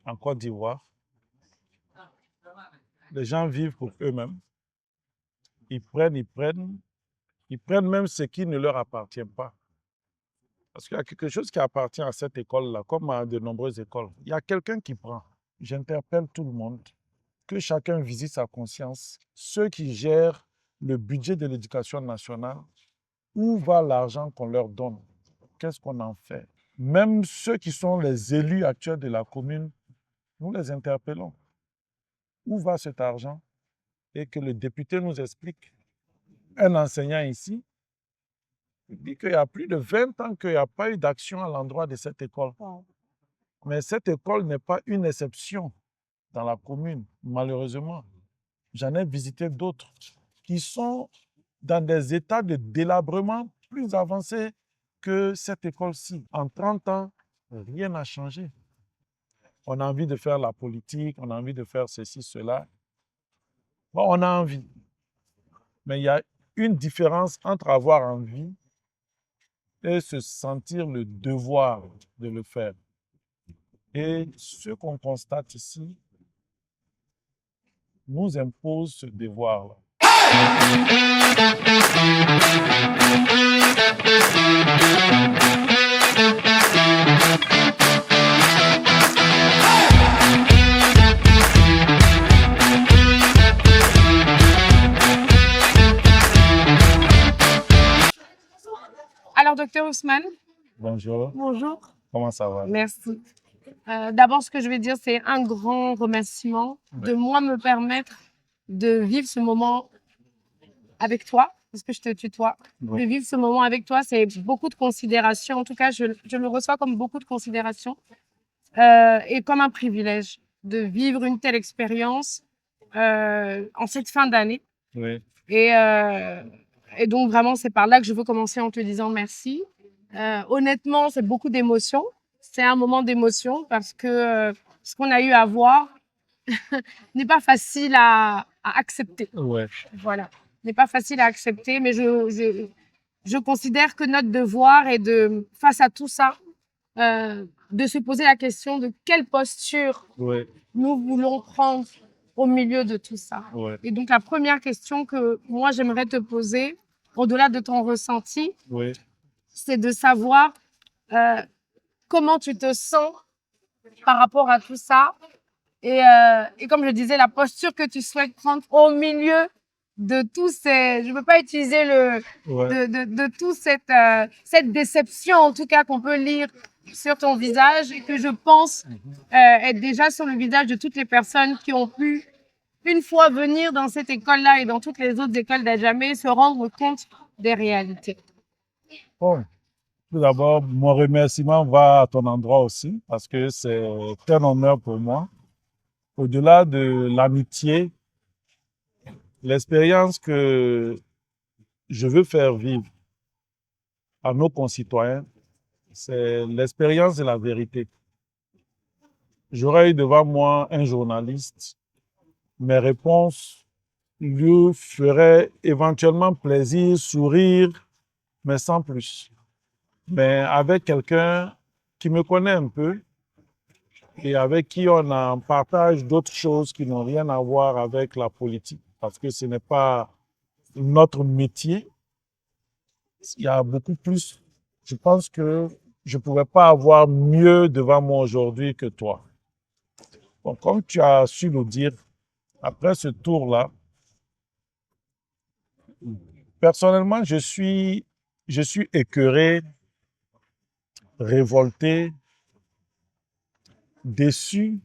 en Côte d'Ivoire, les gens vivent pour eux-mêmes. Ils prennent même ce qui ne leur appartient pas. Parce qu'il y a quelque chose qui appartient à cette école-là, comme à de nombreuses écoles. Il y a quelqu'un qui prend. J'interpelle tout le monde, que chacun visite sa conscience. Ceux qui gèrent le budget de l'éducation nationale, où va l'argent qu'on leur donne? Qu'est-ce qu'on en fait? Même ceux qui sont les élus actuels de la commune, nous les interpellons. Où va cet argent? Et que le député nous explique. Un enseignant ici dit qu'il y a plus de 20 ans qu'il n'y a pas eu d'action à l'endroit de cette école. Mais cette école n'est pas une exception dans la commune, malheureusement. J'en ai visité d'autres qui sont dans des états de délabrement plus avancés que cette école-ci. En 30 ans, rien n'a changé. On a envie de faire la politique, on a envie de faire ceci, cela. Bon, on a envie. Mais il y a une différence entre avoir envie et se sentir le devoir de le faire. Et ce qu'on constate ici nous impose ce devoir-là. Alors, docteur Ousmane. Bonjour. Bonjour. Comment ça va? Merci. D'abord, ce que je vais dire, c'est un grand remerciement de moi me permettre de vivre ce moment avec toi, parce que je te tutoie. De vivre ce moment avec toi, c'est beaucoup de considération. En tout cas, je le reçois comme beaucoup de considération et comme un privilège de vivre une telle expérience en cette fin d'année. Oui. Et donc, vraiment, c'est par là que je veux commencer en te disant merci. Honnêtement, c'est beaucoup d'émotions. C'est un moment d'émotion parce que ce qu'on a eu à voir n'est pas facile à accepter. Ouais. Voilà, n'est pas facile à accepter, mais je considère que notre devoir est de, face à tout ça, de se poser la question de quelle posture nous voulons prendre au milieu de tout ça. Ouais. Et donc, la première question que moi, j'aimerais te poser, au-delà de ton ressenti, c'est de savoir comment tu te sens par rapport à tout ça et comme je disais, la posture que tu souhaites prendre au milieu de tous ces, je ne veux pas utiliser de toute cette déception en tout cas qu'on peut lire sur ton visage et que je pense être déjà sur le visage de toutes les personnes qui ont pu une fois venir dans cette école-là et dans toutes les autres écoles d'Adjamé se rendre compte des réalités. Bon. Tout d'abord, mon remerciement va à ton endroit aussi, parce que c'est un honneur pour moi. Au-delà de l'amitié, l'expérience que je veux faire vivre à nos concitoyens, c'est l'expérience de la vérité. J'aurais eu devant moi un journaliste, mes réponses lui feraient éventuellement plaisir, sourire, mais sans plus. Mais avec quelqu'un qui me connaît un peu et avec qui on en partage d'autres choses qui n'ont rien à voir avec la politique, parce que ce n'est pas notre métier. Il y a beaucoup plus. Je pense que je ne pourrais pas avoir mieux devant moi aujourd'hui que toi. Bon, comme tu as su nous dire, après ce tour-là, personnellement, je suis écœuré, révolté, déçu,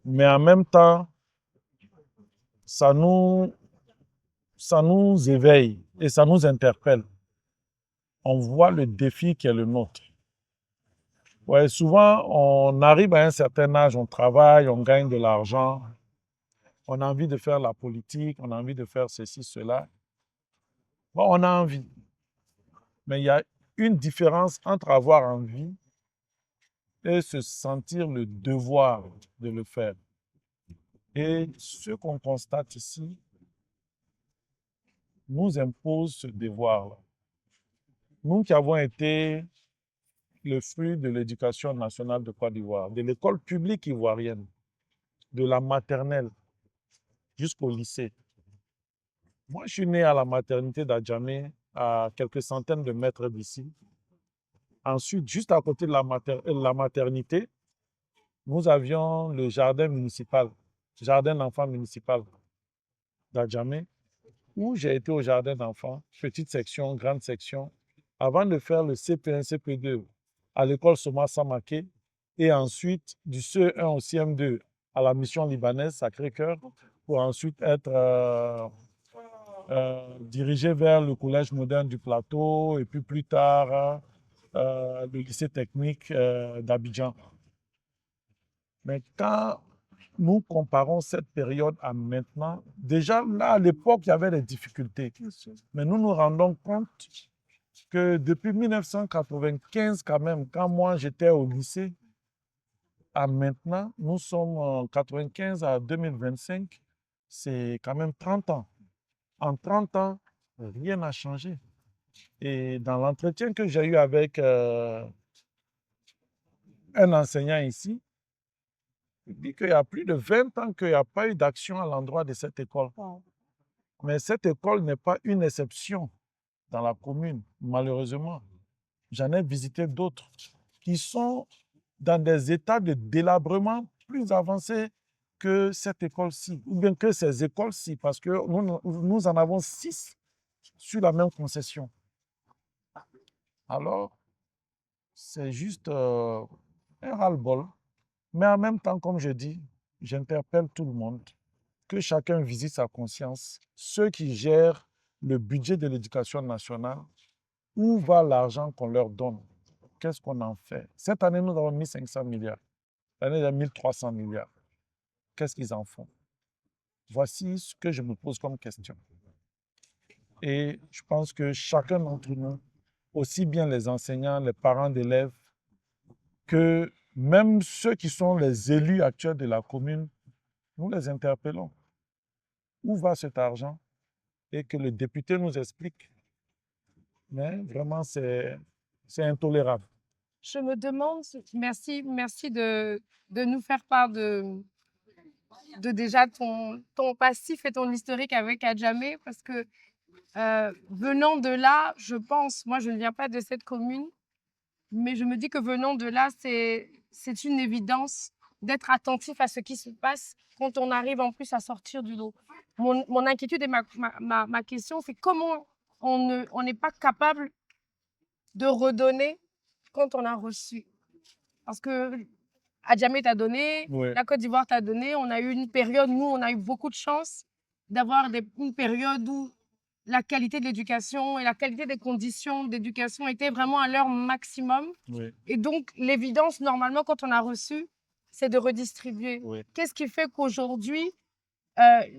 mais en même temps, ça nous éveille et ça nous interpelle. On voit le défi qui est le nôtre. Ouais, souvent, on arrive à un certain âge, on travaille, on gagne de l'argent, on a envie de faire la politique, on a envie de faire ceci, cela. Bon, on a envie. Mais il y a une différence entre avoir envie et se sentir le devoir de le faire. Et ce qu'on constate ici nous impose ce devoir-là. Nous qui avons été le fruit de l'éducation nationale de Côte d'Ivoire, de l'école publique ivoirienne, de la maternelle jusqu'au lycée. Moi, je suis né à la maternité d'Adjamé, à quelques centaines de mètres d'ici. Ensuite, juste à côté de la maternité, nous avions le jardin municipal, jardin d'enfants municipal d'Adjamé, où j'ai été au jardin d'enfants, petite section, grande section, avant de faire le CP1, CP2 à l'école Soma Samaké, et ensuite du CE1 au CM2 à la mission libanaise Sacré-Cœur, pour ensuite être dirigé vers le collège moderne du Plateau, et puis plus tard le lycée technique d'Abidjan. Mais quand nous comparons cette période à maintenant, déjà là, à l'époque, il y avait des difficultés. Mais nous nous rendons compte que depuis 1995, quand même, quand moi j'étais au lycée, à maintenant, nous sommes en 95 à 2025, c'est quand même 30 ans. En 30 ans, rien n'a changé. Et dans l'entretien que j'ai eu avec un enseignant ici, il dit qu'il y a plus de 20 ans qu'il n'y a pas eu d'action à l'endroit de cette école. Mais cette école n'est pas une exception dans la commune, malheureusement. J'en ai visité d'autres qui sont dans des états de délabrement plus avancés que cette école-ci, ou bien que ces écoles-ci, parce que nous en avons 6 sur la même concession. Alors, c'est juste un ras-le-bol. Mais en même temps, comme je dis, j'interpelle tout le monde, que chacun visite sa conscience. Ceux qui gèrent le budget de l'éducation nationale, où va l'argent qu'on leur donne? Qu'est-ce qu'on en fait? Cette année, nous avons mis 500 milliards. L'année, il y a 1300 milliards. Qu'est-ce qu'ils en font? Voici ce que je me pose comme question. Et je pense que chacun d'entre nous, aussi bien les enseignants, les parents d'élèves, que même ceux qui sont les élus actuels de la commune, nous les interpellons. Où va cet argent? Et que le député nous explique. Mais vraiment, c'est intolérable. Je me demande, merci de nous faire part de déjà ton passif et ton historique avec Adjamé, parce que venant de là, je pense, moi je ne viens pas de cette commune, mais je me dis que venant de là, c'est une évidence d'être attentif à ce qui se passe quand on arrive en plus à sortir du lot. Mon inquiétude et ma question, c'est comment on n'est pas capable de redonner quand on a reçu. Parce que Adjamé t'a donné, Ouais. la Côte d'Ivoire t'a donné, on a eu une période, nous, on a eu beaucoup de chance d'avoir une période où la qualité de l'éducation et la qualité des conditions d'éducation étaient vraiment à leur maximum. Oui. Et donc, l'évidence, normalement, quand on a reçu, c'est de redistribuer. Oui. Qu'est-ce qui fait qu'aujourd'hui,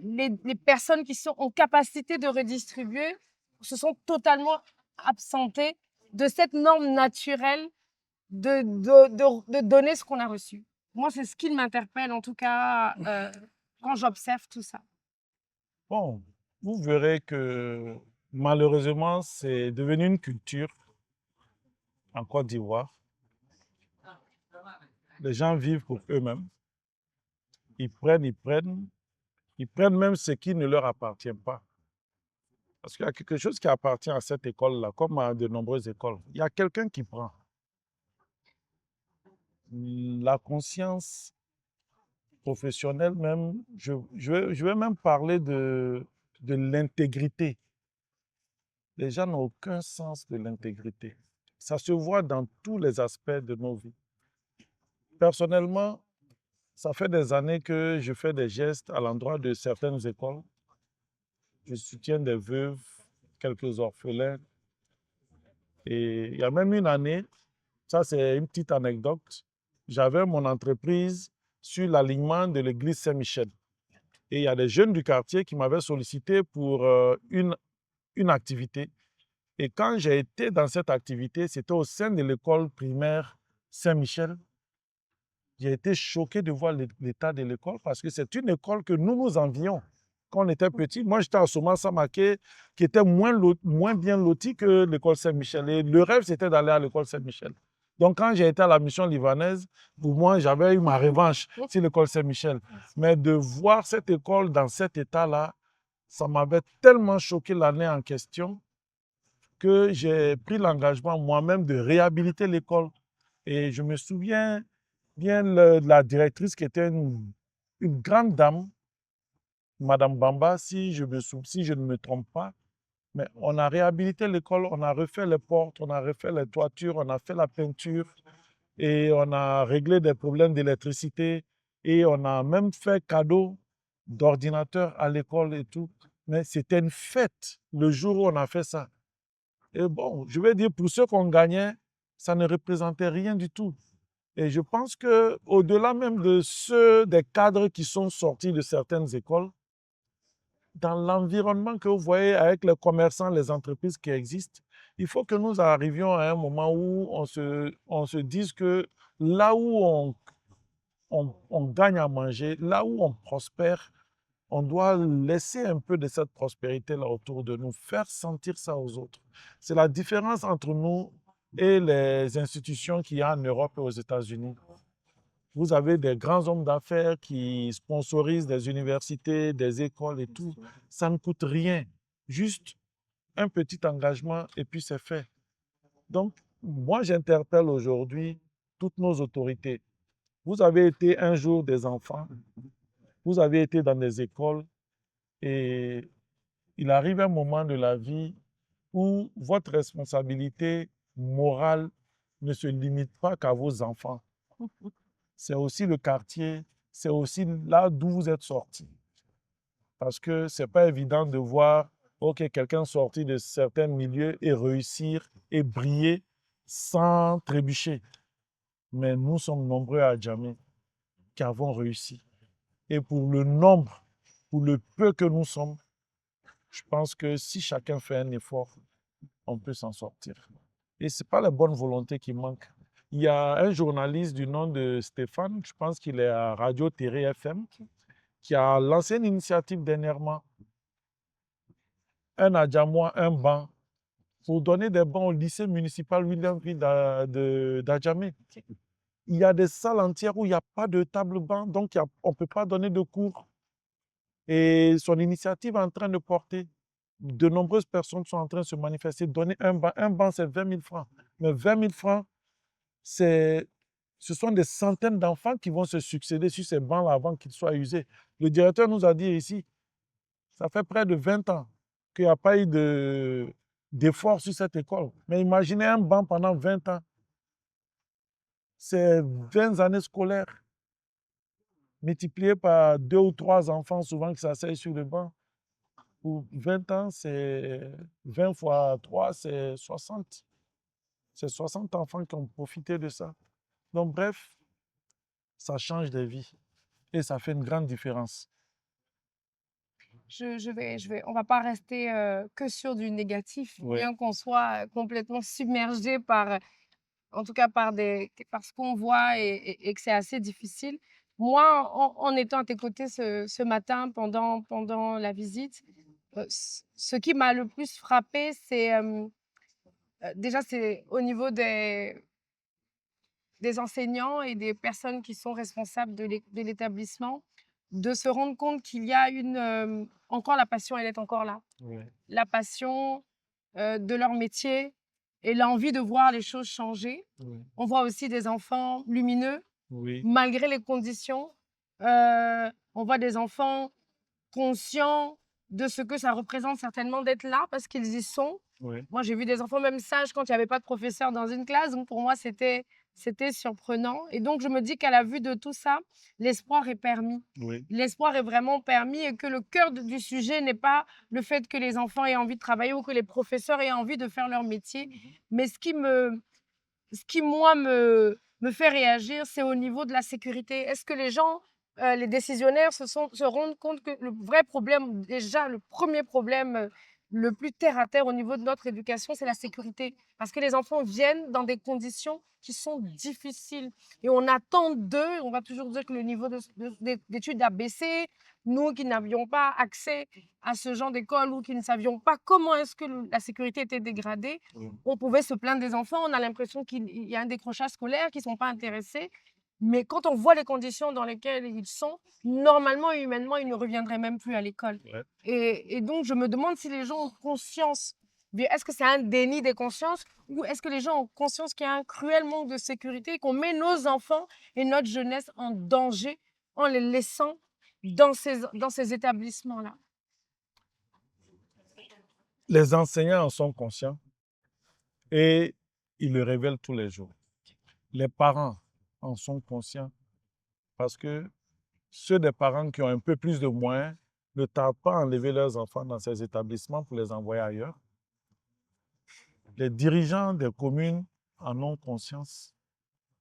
les personnes qui sont en capacité de redistribuer se sont totalement absentées de cette norme naturelle de donner ce qu'on a reçu? Moi, c'est ce qui m'interpelle, en tout cas, quand j'observe tout ça. Bon, vous verrez que malheureusement, c'est devenu une culture en Côte d'Ivoire. Les gens vivent pour eux-mêmes. Ils prennent même ce qui ne leur appartient pas. Parce qu'il y a quelque chose qui appartient à cette école-là, comme à de nombreuses écoles. Il y a quelqu'un qui prend. La conscience professionnelle même, je vais même parler de l'intégrité. Les gens n'ont aucun sens de l'intégrité. Ça se voit dans tous les aspects de nos vies. Personnellement, ça fait des années que je fais des gestes à l'endroit de certaines écoles. Je soutiens des veuves, quelques orphelins. Et il y a même une année, ça c'est une petite anecdote, j'avais mon entreprise sur l'alignement de l'église Saint-Michel. Et il y a des jeunes du quartier qui m'avaient sollicité pour une activité. Et quand j'ai été dans cette activité, c'était au sein de l'école primaire Saint-Michel. J'ai été choqué de voir l'état de l'école parce que c'est une école que nous envions quand on était petits. Moi, j'étais à Soma Samaké, qui était moins bien loti que l'école Saint-Michel. Et le rêve, c'était d'aller à l'école Saint-Michel. Donc, quand j'ai été à la mission libanaise, pour moi, j'avais eu ma revanche sur l'école Saint-Michel. Mais de voir cette école dans cet état-là, ça m'avait tellement choqué l'année en question que j'ai pris l'engagement moi-même de réhabiliter l'école. Et je me souviens bien de la directrice qui était une grande dame, Madame Bamba, si je ne me trompe pas. Mais on a réhabilité l'école, on a refait les portes, on a refait les toitures, on a fait la peinture et on a réglé des problèmes d'électricité et on a même fait cadeau d'ordinateurs à l'école et tout. Mais c'était une fête le jour où on a fait ça. Et bon, je vais dire, pour ceux qu'on gagnait, ça ne représentait rien du tout. Et je pense qu'au-delà même de ceux des cadres qui sont sortis de certaines écoles, dans l'environnement que vous voyez avec les commerçants, les entreprises qui existent, il faut que nous arrivions à un moment où on se dise que là où on gagne à manger, là où on prospère, on doit laisser un peu de cette prospérité-là autour de nous, faire sentir ça aux autres. C'est la différence entre nous et les institutions qu'il y a en Europe et aux États-Unis. Vous avez des grands hommes d'affaires qui sponsorisent des universités, des écoles et tout. Ça ne coûte rien. Juste un petit engagement et puis c'est fait. Donc, moi, j'interpelle aujourd'hui toutes nos autorités. Vous avez été un jour des enfants, vous avez été dans des écoles et il arrive un moment de la vie où votre responsabilité morale ne se limite pas qu'à vos enfants. C'est aussi le quartier, c'est aussi là d'où vous êtes sorti. Parce que ce n'est pas évident de voir quelqu'un sorti de certains milieux et réussir et briller sans trébucher. Mais nous sommes nombreux à Djamé qui avons réussi. Et pour le nombre, pour le peu que nous sommes, je pense que si chacun fait un effort, on peut s'en sortir. Et ce n'est pas la bonne volonté qui manque. Il y a un journaliste du nom de Stéphane, je pense qu'il est à Radio Terre FM, qui a lancé une initiative dernièrement. Un Adjamois, un banc, pour donner des bancs au lycée municipal William-Ville d'Adjamé. Il y a des salles entières où il n'y a pas de table-banc, donc on ne peut pas donner de cours. Et son initiative est en train de porter. De nombreuses personnes sont en train de se manifester, donner un banc. Un banc, c'est 20 000 francs. Mais 20 000 francs, ce sont des centaines d'enfants qui vont se succéder sur ces bancs-là avant qu'ils soient usés. Le directeur nous a dit ici, ça fait près de 20 ans qu'il n'y a pas eu d'effort sur cette école. Mais imaginez un banc pendant 20 ans. C'est 20 années scolaires multipliées par 2 ou 3 enfants souvent qui s'asseyent sur le banc. Pour 20 ans, c'est 20 fois 3, c'est 60. C'est 60 enfants qui ont profité de ça. Donc bref, ça change des vies et ça fait une grande différence. On va pas rester que sur du négatif, Oui. bien qu'on soit complètement submergé en tout cas par ce qu'on voit et que c'est assez difficile. Moi, en étant à tes côtés ce matin pendant la visite, ce qui m'a le plus frappé, c'est déjà c'est au niveau des enseignants et des personnes qui sont responsables de l'établissement, de se rendre compte qu'il y a encore la passion, elle est encore là. Oui. La passion de leur métier et l'envie de voir les choses changer. Oui. On voit aussi des enfants lumineux, Oui. malgré les conditions. On voit des enfants conscients de ce que ça représente certainement d'être là parce qu'ils y sont. Oui. Moi, j'ai vu des enfants même sages quand il n'y avait pas de professeur dans une classe. Donc, pour moi, c'était surprenant. Et donc, je me dis qu'à la vue de tout ça, l'espoir est permis. Oui. L'espoir est vraiment permis et que le cœur du sujet n'est pas le fait que les enfants aient envie de travailler ou que les professeurs aient envie de faire leur métier. Mais ce qui moi, me fait réagir, c'est au niveau de la sécurité. Est-ce que les gens, les décisionnaires se rendent compte que le vrai problème, déjà, le premier problème le plus terre à terre au niveau de notre éducation, c'est la sécurité. Parce que les enfants viennent dans des conditions qui sont difficiles. Et on attend d'eux, on va toujours dire que le niveau d'études a baissé. Nous qui n'avions pas accès à ce genre d'école ou qui ne savions pas comment est-ce que la sécurité était dégradée, on pouvait se plaindre des enfants. On a l'impression qu'il y a un décrochage scolaire, qu'ils ne sont pas intéressés. Mais quand on voit les conditions dans lesquelles ils sont, normalement et humainement, ils ne reviendraient même plus à l'école. Ouais. Et donc, je me demande si les gens ont conscience. Est-ce que c'est un déni des consciences ou est-ce que les gens ont conscience qu'il y a un cruel manque de sécurité et qu'on met nos enfants et notre jeunesse en danger en les laissant dans ces établissements-là? Les enseignants en sont conscients et ils le révèlent tous les jours. Les parents en sont conscients parce que ceux des parents qui ont un peu plus de moyens ne tardent pas à enlever leurs enfants dans ces établissements pour les envoyer ailleurs. Les dirigeants des communes en ont conscience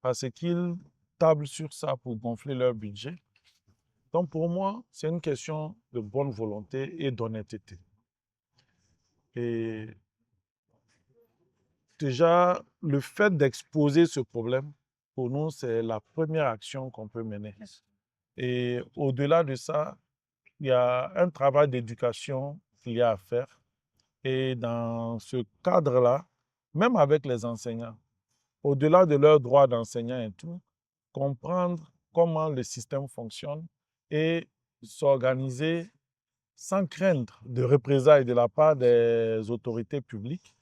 parce qu'ils tablent sur ça pour gonfler leur budget. Donc pour moi, c'est une question de bonne volonté et d'honnêteté. Et déjà, le fait d'exposer ce problème, pour nous, c'est la première action qu'on peut mener. Et au-delà de ça, il y a un travail d'éducation qu'il y a à faire. Et dans ce cadre-là, même avec les enseignants, au-delà de leurs droits d'enseignants et tout, comprendre comment le système fonctionne et s'organiser sans craindre de représailles de la part des autorités publiques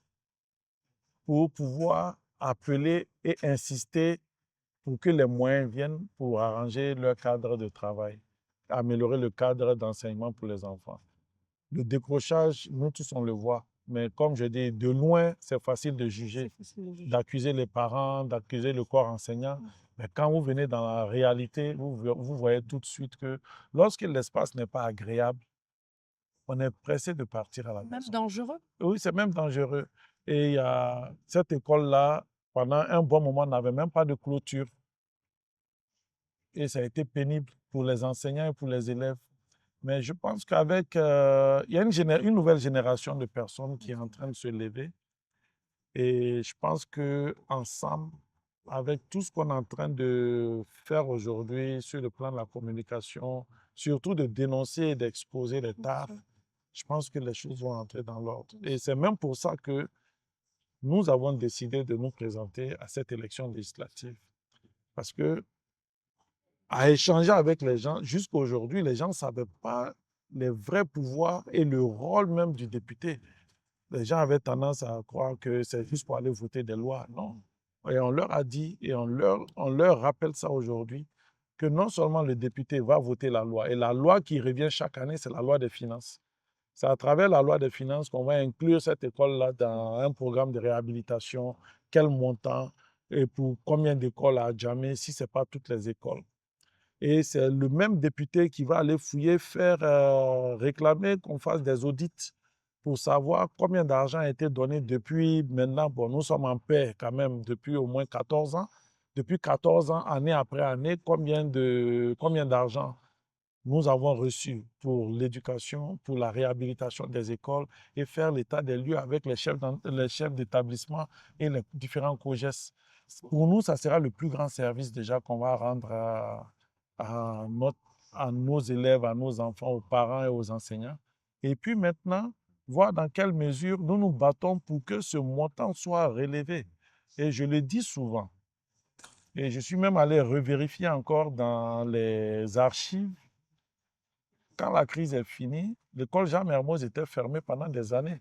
pour pouvoir appeler et insister pour que les moyens viennent pour arranger leur cadre de travail, améliorer le cadre d'enseignement pour les enfants. Le décrochage, nous tous on le voit, mais comme je dis, de loin, c'est facile de juger, d'accuser les parents, d'accuser le corps enseignant. Mais quand vous venez dans la réalité, vous voyez tout de suite que lorsque l'espace n'est pas agréable, on est pressé de partir à la maison. Même dangereux. Oui, c'est même dangereux. Et il y a cette école-là, pendant un bon moment, n'avait même pas de clôture. Et ça a été pénible pour les enseignants et pour les élèves. Mais je pense qu'avec... il y a une nouvelle génération de personnes qui est en train de se lever. Et je pense qu'ensemble, avec tout ce qu'on est en train de faire aujourd'hui sur le plan de la communication, surtout de dénoncer et d'exposer les tares, je pense que les choses vont entrer dans l'ordre. Et c'est même pour ça que nous avons décidé de nous présenter à cette élection législative. Parce que, à échanger avec les gens, jusqu'à aujourd'hui, les gens ne savaient pas les vrais pouvoirs et le rôle même du député. Les gens avaient tendance à croire que c'est juste pour aller voter des lois. Non. Et on leur a dit, et on leur rappelle ça aujourd'hui, que non seulement le député va voter la loi, et la loi qui revient chaque année, c'est la loi des finances. C'est à travers la loi des finances qu'on va inclure cette école-là dans un programme de réhabilitation, quel montant et pour combien d'écoles à Djamé, si ce n'est pas toutes les écoles. Et c'est le même député qui va aller fouiller, réclamer qu'on fasse des audits pour savoir combien d'argent a été donné depuis maintenant. Bon, nous sommes en paix quand même depuis au moins 14 ans. Depuis 14 ans, année après année, combien d'argent nous avons reçu pour l'éducation, pour la réhabilitation des écoles et faire l'état des lieux avec les chefs d'établissement et les différents COJES. Pour nous, ça sera le plus grand service déjà qu'on va rendre à nos élèves, à nos enfants, aux parents et aux enseignants. Et puis maintenant, voir dans quelle mesure nous nous battons pour que ce montant soit relevé. Et je le dis souvent, et je suis même allé revérifier encore dans les archives. Quand la crise est finie, l'école Jean Mermoz était fermée pendant des années.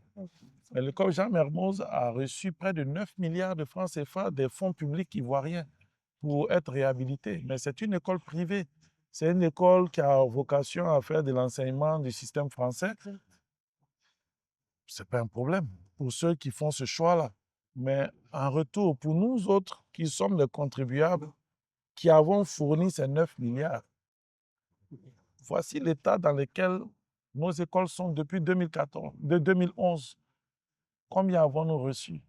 Mais l'école Jean Mermoz a reçu près de 9 milliards de francs CFA des fonds publics ivoiriens pour être réhabilitée. Mais c'est une école privée. C'est une école qui a vocation à faire de l'enseignement du système français. Ce n'est pas un problème pour ceux qui font ce choix-là. Mais en retour, pour nous autres qui sommes les contribuables, qui avons fourni ces 9 milliards, voici l'état dans lequel nos écoles sont depuis 2011. Combien avons-nous reçu?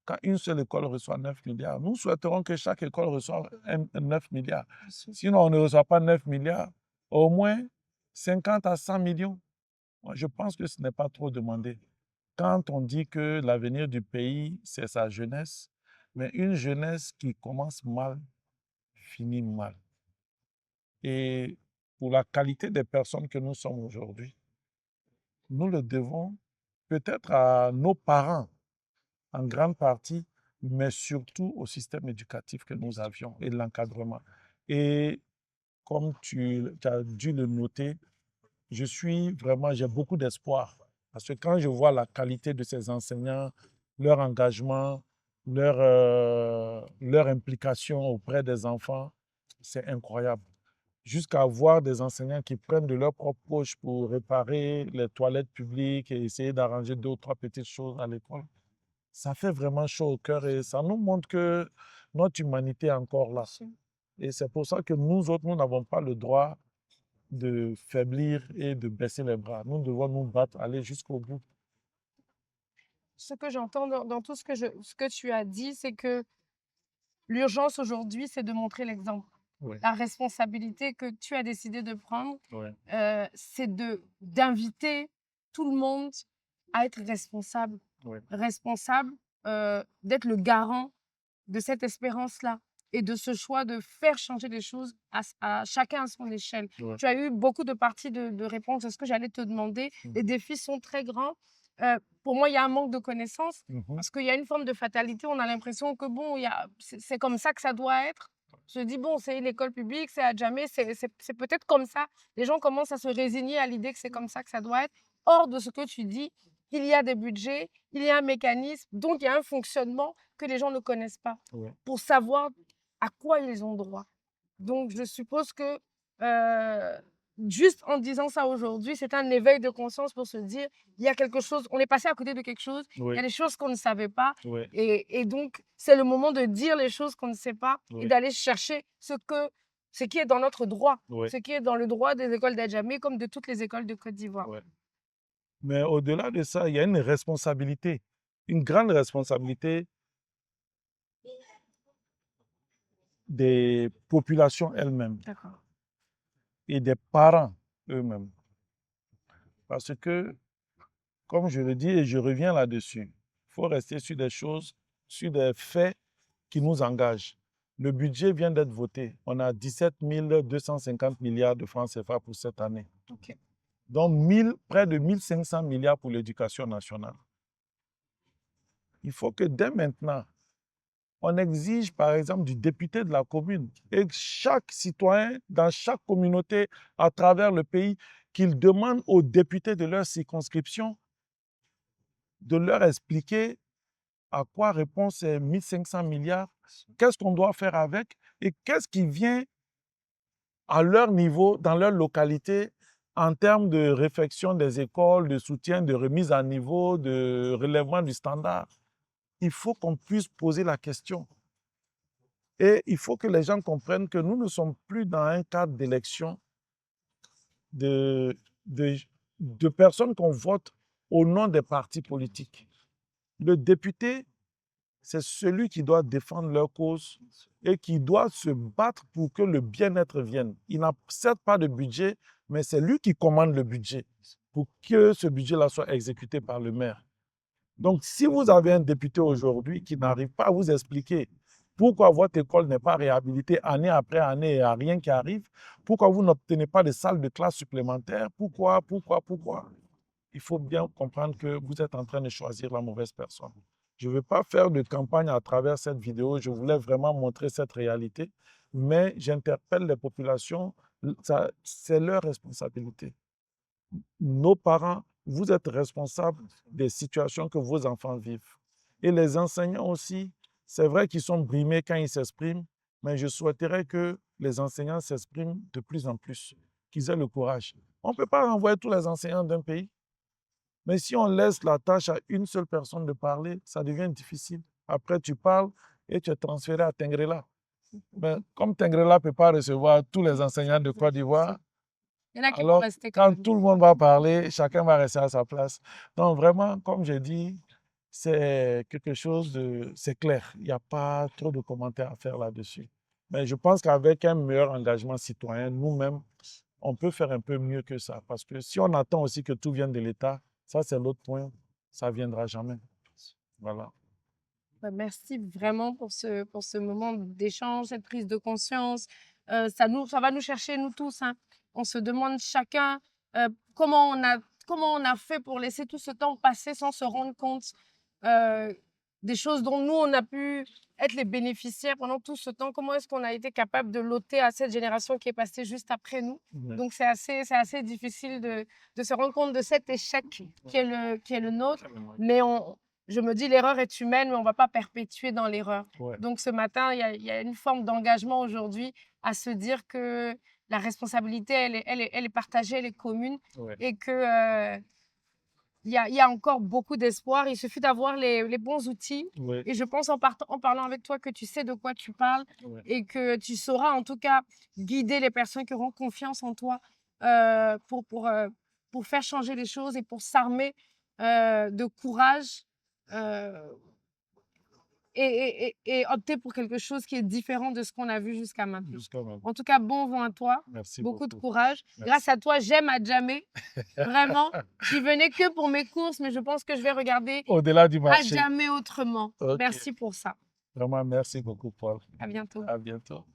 Quand une seule école reçoit 9 milliards, nous souhaiterons que chaque école reçoive 9 milliards. Sinon, on ne reçoit pas 9 milliards, au moins 50 à 100 millions. Moi, je pense que ce n'est pas trop demandé. quand on dit que l'avenir du pays, c'est sa jeunesse, mais une jeunesse qui commence mal, finit mal. Et pour la qualité des personnes que nous sommes aujourd'hui, nous le devons peut-être à nos parents, en grande partie, mais surtout au système éducatif que nous avions et l'encadrement. Et comme tu as dû le noter, j'ai beaucoup d'espoir. Parce que quand je vois la qualité de ces enseignants, leur engagement, leur implication auprès des enfants, c'est incroyable. Jusqu'à voir des enseignants qui prennent de leur propre poche pour réparer les toilettes publiques et essayer d'arranger 2 ou 3 petites choses à l'école. Ça fait vraiment chaud au cœur et ça nous montre que notre humanité est encore là. Et c'est pour ça que nous autres, nous n'avons pas le droit de faiblir et de baisser les bras. Nous devons nous battre, aller jusqu'au bout. Ce que j'entends dans tout ce que tu as dit, c'est que l'urgence aujourd'hui, c'est de montrer l'exemple. Oui. La responsabilité que tu as décidé de prendre, Oui. c'est d'inviter tout le monde à être responsable. Oui. Responsable, d'être le garant de cette espérance-là et de ce choix de faire changer les choses à chacun à son échelle. Oui. Tu as eu beaucoup de parties de réponses à ce que j'allais te demander. Les défis sont très grands. Pour moi, il y a un manque de connaissances parce qu'il y a une forme de fatalité. On a l'impression que bon, c'est comme ça que ça doit être. Je dis, bon, c'est une école publique, c'est à jamais, c'est peut-être comme ça. Les gens commencent à se résigner à l'idée que c'est comme ça que ça doit être. Hors de ce que tu dis, il y a des budgets, il y a un mécanisme, donc il y a un fonctionnement que les gens ne connaissent pas pour savoir à quoi ils ont droit. Donc, je suppose que juste en disant ça aujourd'hui, c'est un éveil de conscience pour se dire, il y a quelque chose, on est passé à côté de quelque chose, il y a des choses qu'on ne savait pas. Et donc, c'est le moment de dire les choses qu'on ne sait pas et d'aller chercher ce qui est dans notre droit, ce qui est dans le droit des écoles d'Adjamé comme de toutes les écoles de Côte d'Ivoire. Mais au-delà de ça, il y a une responsabilité, une grande responsabilité des populations elles-mêmes et des parents eux-mêmes. Parce que, comme je le dis et je reviens là-dessus, il faut rester sur des choses, sur des faits qui nous engagent. Le budget vient d'être voté. On a 17 250 milliards de francs CFA pour cette année. Donc, près de 1500 milliards pour l'éducation nationale. Il faut que dès maintenant, on exige, par exemple, du député de la commune et chaque citoyen dans chaque communauté à travers le pays qu'il demande aux députés de leur circonscription de leur expliquer à quoi répondent ces 1500 milliards, qu'est-ce qu'on doit faire avec et qu'est-ce qui vient à leur niveau, dans leur localité, en termes de réfection des écoles, de soutien, de remise à niveau, de relèvement du standard. Il faut qu'on puisse poser la question. Et il faut que les gens comprennent que nous ne sommes plus dans un cadre d'élection de personnes qu'on vote au nom des partis politiques. Le député, c'est celui qui doit défendre leur cause et qui doit se battre pour que le bien-être vienne. Il n'a certes pas de budget, mais c'est lui qui commande le budget pour que ce budget-là soit exécuté par le maire. Donc, si vous avez un député aujourd'hui qui n'arrive pas à vous expliquer pourquoi votre école n'est pas réhabilitée année après année et il n'y a rien qui arrive, pourquoi vous n'obtenez pas de salles de classe supplémentaires, pourquoi, il faut bien comprendre que vous êtes en train de choisir la mauvaise personne. Je ne veux pas faire de campagne à travers cette vidéo, je voulais vraiment montrer cette réalité, mais j'interpelle les populations, c'est leur responsabilité. Nos parents, vous êtes responsables des situations que vos enfants vivent. Et les enseignants aussi, c'est vrai qu'ils sont brimés quand ils s'expriment, mais je souhaiterais que les enseignants s'expriment de plus en plus, qu'ils aient le courage. On ne peut pas renvoyer tous les enseignants d'un pays. Mais si on laisse la tâche à une seule personne de parler, ça devient difficile. Après, tu parles et tu es transféré à Tengrela. Mais comme Tengrela ne peut pas recevoir tous les enseignants de Côte d'Ivoire, alors quand tout le monde va parler, chacun va rester à sa place. Donc vraiment, comme j'ai dit, c'est quelque chose c'est clair. Il n'y a pas trop de commentaires à faire là-dessus. Mais je pense qu'avec un meilleur engagement citoyen, nous-mêmes, on peut faire un peu mieux que ça. Parce que si on attend aussi que tout vienne de l'État, ça c'est l'autre point. ça ne viendra jamais. Voilà. Merci vraiment pour ce moment d'échange, cette prise de conscience. Ça va nous chercher, nous tous, hein. On se demande chacun comment on a fait pour laisser tout ce temps passer sans se rendre compte des choses dont nous, on a pu être les bénéficiaires pendant tout ce temps. Comment est-ce qu'on a été capable de l'ôter à cette génération qui est passée juste après nous? Ouais. Donc, c'est assez difficile de se rendre compte de cet échec qui est le nôtre. Mais je me dis, l'erreur est humaine, mais on ne va pas perpétuer dans l'erreur. Ouais. Donc, ce matin, il y a une forme d'engagement aujourd'hui à se dire que la responsabilité, elle est partagée, elle est commune Ouais. et que il y a encore beaucoup d'espoir. Il suffit d'avoir les bons outils. Ouais. Et je pense en parlant avec toi que tu sais de quoi tu parles Ouais. et que tu sauras en tout cas guider les personnes qui auront confiance en toi pour faire changer les choses et pour s'armer de courage et opter pour quelque chose qui est différent de ce qu'on a vu jusqu'à maintenant. Jusqu'à maintenant. En tout cas, bon vent à toi. Merci Beaucoup de beaucoup. courage. Merci. Grâce à toi, j'aime à jammer. Vraiment. J'y venais que pour mes courses, mais je pense que je vais regarder Au-delà du à marché. jammer autrement. Ok. Merci pour ça. Vraiment, merci beaucoup, Paul. À bientôt. À bientôt.